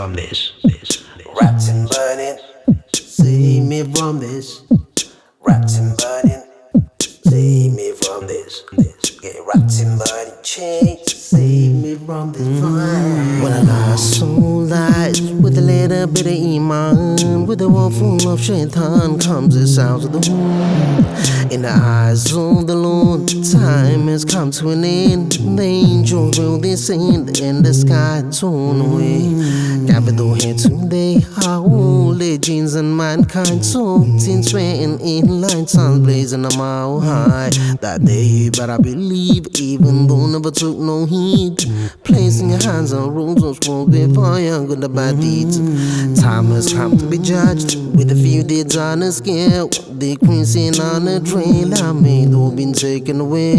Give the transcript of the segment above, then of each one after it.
from this. Wrapped in burning, save me from this. Wrapped in burning, save me from this. Get wrapped in burning chains, save me from this fire. When I lost soul lies with a little bit of iman, with a world full of shaitan, comes the sounds of the moon. In the eyes of the Lord, time has come to an end. The angels will descend, and the sky torn away. Capital here today, our old legends and mankind soaked in sweat and in line, suns blazing a mile high. That day you better believe, even though never took no heed. Placing your hands on rules of scrolls before young good the bad deeds. Time has come to be judged with a few deeds on a scale. The crimson on a trail I made all been taken away.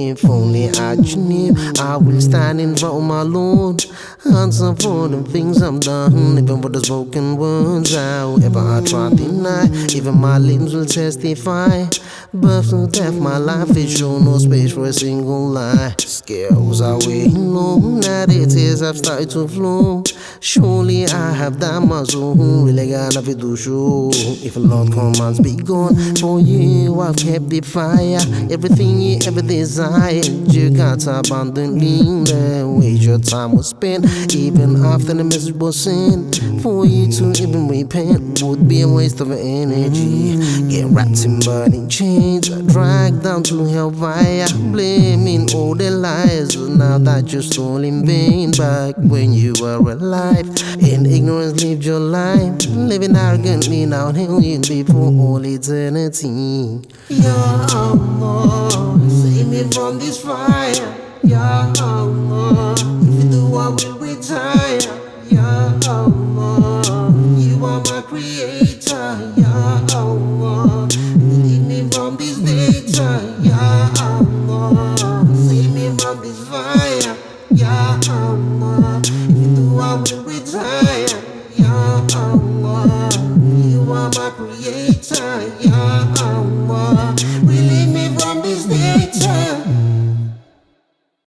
If only I knew I will stand in front of my Lord, answer for the things I've done, even for the spoken words. However I try to deny, even my limbs will testify. Birth to death, my life is shown no space for a single lie. Scales are way low, now the tears have started to flow. Surely I have done my soul, really got nothing to show. If a Lord commands be gone, for you I've kept the fire. Everything you ever desired, you got to abandon the way your time was spent. Even after the message was sent, for you to even repent would be a waste of energy. Get wrapped in burning chains, dragged down to hellfire, blaming all the lies. Now that you're still in vain, back when you were alive, in ignorance lived your life, living arrogantly now held before all eternity. Ya Allah, save me from this fire. Ya Allah, if you do I will retire. Ya Allah, you are my creator. Ya Allah, lead me from this nature. Ya Allah, save me from this fire. Ya Allah, if you do I will retire. Ya Allah, you are my creator.